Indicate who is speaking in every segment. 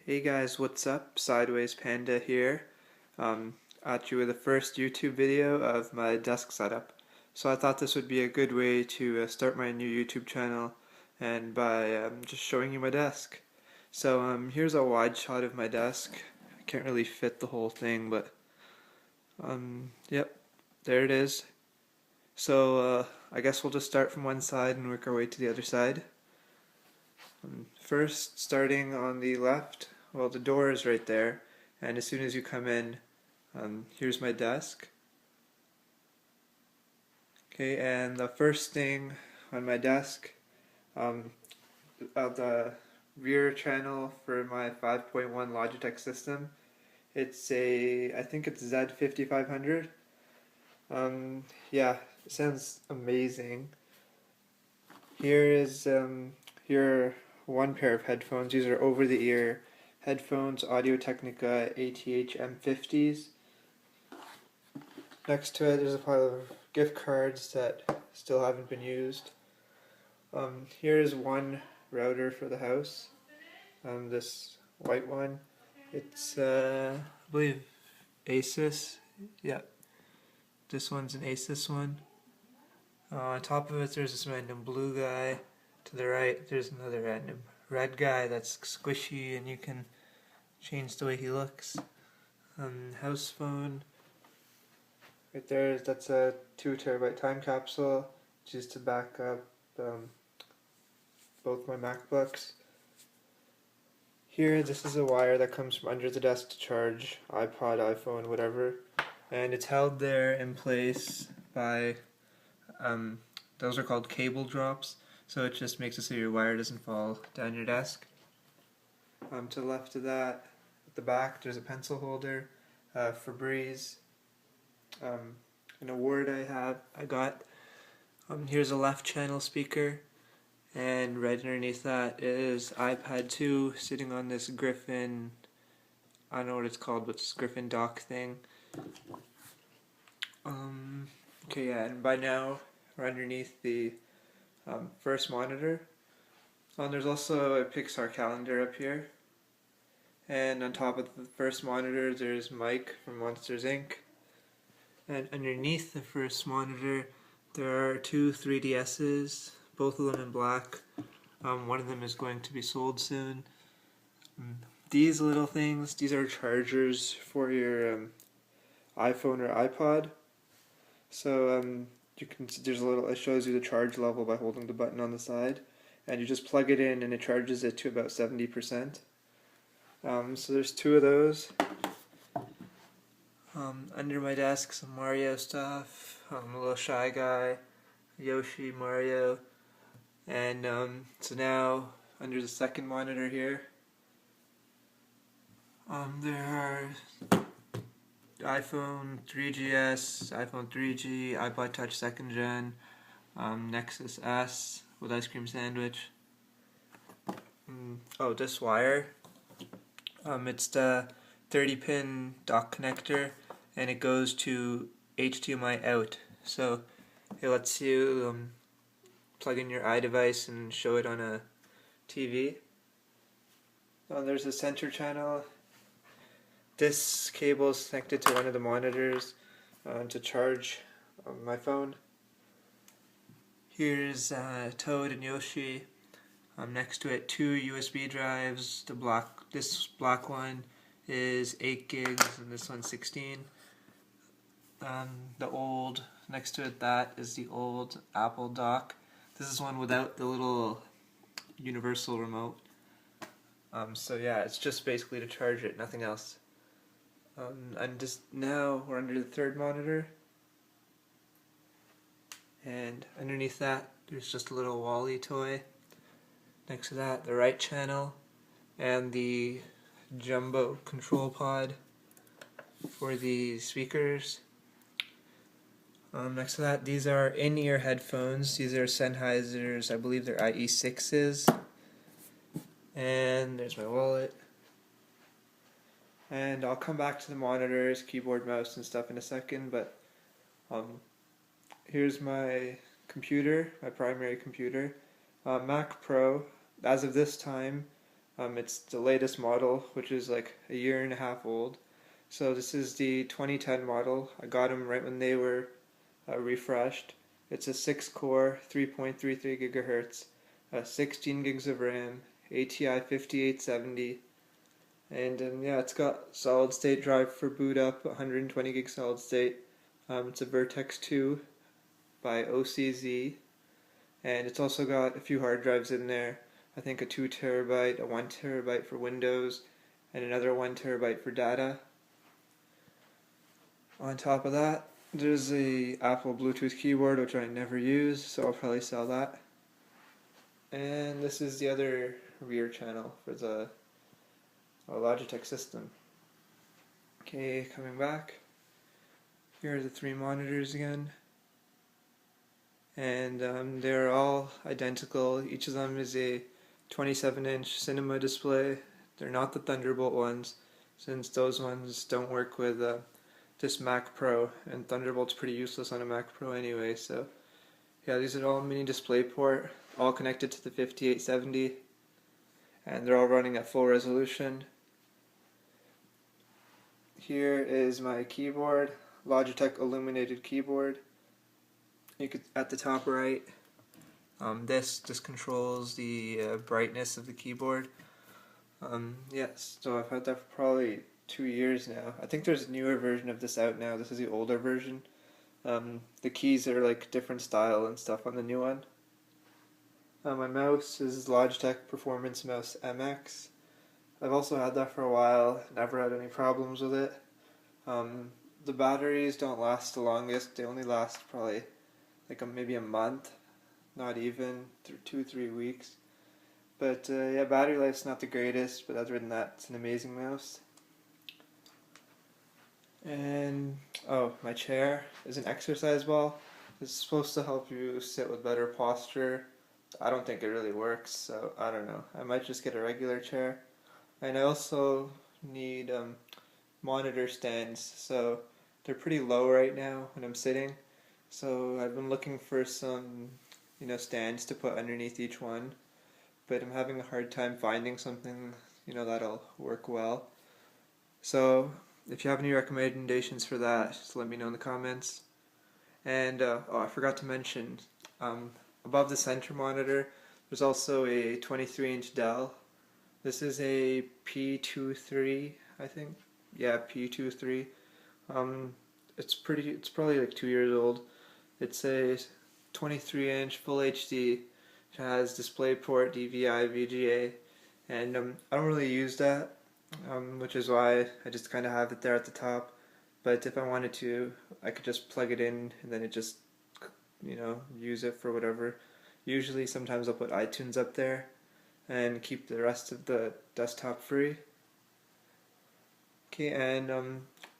Speaker 1: Hey guys, what's up? Sideways Panda here. At you with the first YouTube video of my desk setup. So I thought this would be a good way to start my new YouTube channel and by just showing you my desk. So here's a wide shot of my desk. I can't really fit the whole thing, but yep, there it is. So I guess we'll just start from one side and work our way to the other side. First, starting on the left, well, the door is right there, and as soon as you come in, here's my desk. Okay, and the first thing on my desk, the rear channel for my 5.1 Logitech system. I think it's Z5500. Yeah, it sounds amazing. Here are one pair of headphones. These are over-the-ear headphones, Audio-Technica ATH M50s. Next to it, there's a pile of gift cards that still haven't been used. Here's one router for the house. This white one. It's, I believe, Asus. Yeah, this one's an Asus one. On top of it, there's this random blue guy. To the right, there's another random red guy that's squishy, and you can change the way he looks. House phone. Right there, that's a 2 terabyte time capsule, which is to back up both my MacBooks. Here, this is a wire that comes from under the desk to charge iPod, iPhone, whatever, and it's held there in place by, those are called cable drops, so it just makes it so your wire doesn't fall down your desk. To the left of that, at the back, there's a pencil holder, Febreze, an award I got. Here's a left channel speaker, and right underneath that is iPad 2 sitting on this Griffin, I don't know what it's called, but it's Griffin dock thing. Okay, yeah, and by now we're underneath the first monitor. There's also a Pixar calendar up here. And on top of the first monitor, there's Mike from Monsters Inc. And underneath the first monitor, there are two 3DSs, both of them in black. One of them is going to be sold soon. These little things, these are chargers for your iPhone or iPod. So it shows you the charge level by holding the button on the side, and you just plug it in and it charges it to about 70%. So there's two of those. Under my desk, some Mario stuff, a little Shy Guy, Yoshi, Mario, and so now under the second monitor here, there are iPhone 3GS, iPhone 3G, iPod Touch 2nd Gen, Nexus S with ice cream sandwich. Oh, this wire. It's the 30-pin dock connector, and it goes to HDMI out. So it lets you plug in your iDevice and show it on a TV. There's a center channel. This cable is connected to one of the monitors to charge my phone. Here's Toad and Yoshi. Next to it, two USB drives. This black one is 8 gigs and this one's 16. Next to it, that is the old Apple dock. This is one without the little universal remote. So yeah, it's just basically to charge it, nothing else. Now we're under the third monitor, and underneath that there's just a little Wall-E toy. Next to that, the right channel and the jumbo control pod for the speakers. Next to that, these are in-ear headphones. These are Sennheiser's, I believe they're IE6s. And there's my wallet. And I'll come back to the monitors, keyboard, mouse, and stuff in a second, but here's my computer, my primary computer. Mac Pro. As of this time, It's the latest model, which is like a year and a half old. So this is the 2010 model. I got them right when they were refreshed. It's a 6-core, 3.33 gigahertz, 16 gigs of RAM, ATI 5870, and yeah, it's got solid state drive for boot up, 120 gig solid state. It's a Vertex 2 by OCZ, and it's also got a few hard drives in there. I think a 2 terabyte, a 1 terabyte for Windows, and another 1 terabyte for data. On top of that, there's a Apple Bluetooth keyboard, which I never use, so I'll probably sell that. And this is the other rear channel for the Logitech system. Okay, coming back. Here are the 3 monitors again. And they're all identical. Each of them is a 27-inch cinema display. They're not the Thunderbolt ones, since those ones don't work with this Mac Pro, and Thunderbolt's pretty useless on a Mac Pro anyway. So yeah, these are all mini DisplayPort, all connected to the 5870, and they're all running at full resolution. Here is my keyboard, Logitech illuminated keyboard. You could, at the top right, this just controls the brightness of the keyboard. Yes, so I've had that for probably 2 years now. I think there's a newer version of this out now. This is the older version. The keys are like different style and stuff on the new one. My mouse is Logitech Performance Mouse MX. I've also had that for a while, never had any problems with it. The batteries don't last the longest. They only last probably like maybe a month, not even, 2-3 weeks. But yeah, battery life's not the greatest, but other than that, it's an amazing mouse. And oh, my chair is an exercise ball. It's supposed to help you sit with better posture. I don't think it really works, so I don't know. I might just get a regular chair. And I also need monitor stands, so they're pretty low right now when I'm sitting. So I've been looking for some, stands to put underneath each one, but I'm having a hard time finding something, that'll work well. So if you have any recommendations for that, just let me know in the comments. And I forgot to mention, above the center monitor, there's also a 23-inch Dell. This is a P23, I think. Yeah, P23. It's probably like 2 years old. It's a 23-inch full HD. It has DisplayPort, DVI, VGA, and I don't really use that, which is why I just kind of have it there at the top. But if I wanted to, I could just plug it in and then it just, use it for whatever. Usually, sometimes I'll put iTunes up there and keep the rest of the desktop free. Okay, and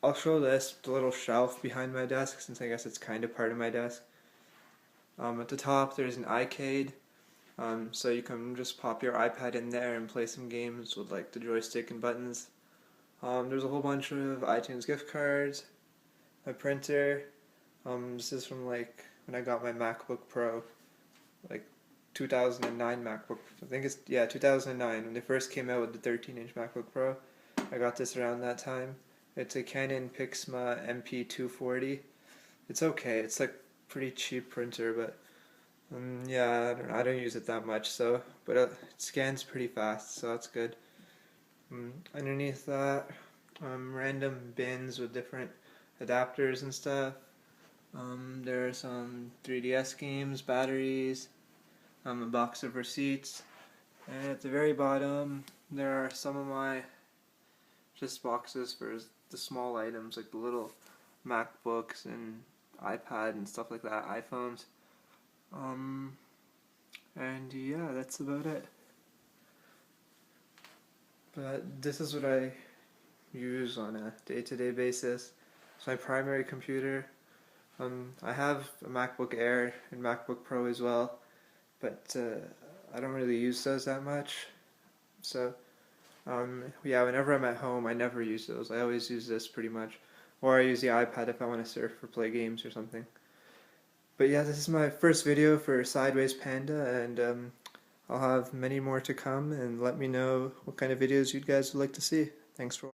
Speaker 1: I'll show the little shelf behind my desk, since I guess it's kind of part of my desk. At the top there's an iCade, so you can just pop your iPad in there and play some games with like the joystick and buttons. There's a whole bunch of iTunes gift cards, my printer. This is from like when I got my MacBook Pro, like 2009 MacBook. I think it's 2009 when they first came out with the 13-inch MacBook Pro. I got this around that time. It's a Canon Pixma MP240. It's okay. It's like pretty cheap printer, but yeah, I don't use it that much. So, but it scans pretty fast, so that's good. Underneath that, random bins with different adapters and stuff. There are some 3DS games, batteries, a box of receipts, and at the very bottom there are some of my just boxes for the small items like the little MacBooks and iPad and stuff like that, iPhones. And yeah, that's about it. But this is what I use on a day-to-day basis. It's my primary computer. I have a MacBook Air and MacBook Pro as well, but I don't really use those that much. So yeah, whenever I'm at home, I never use those. I always use this pretty much. Or I use the iPad if I want to surf or play games or something. But yeah, this is my first video for Sideways Panda, and I'll have many more to come, and let me know what kind of videos you guys would like to see. Thanks for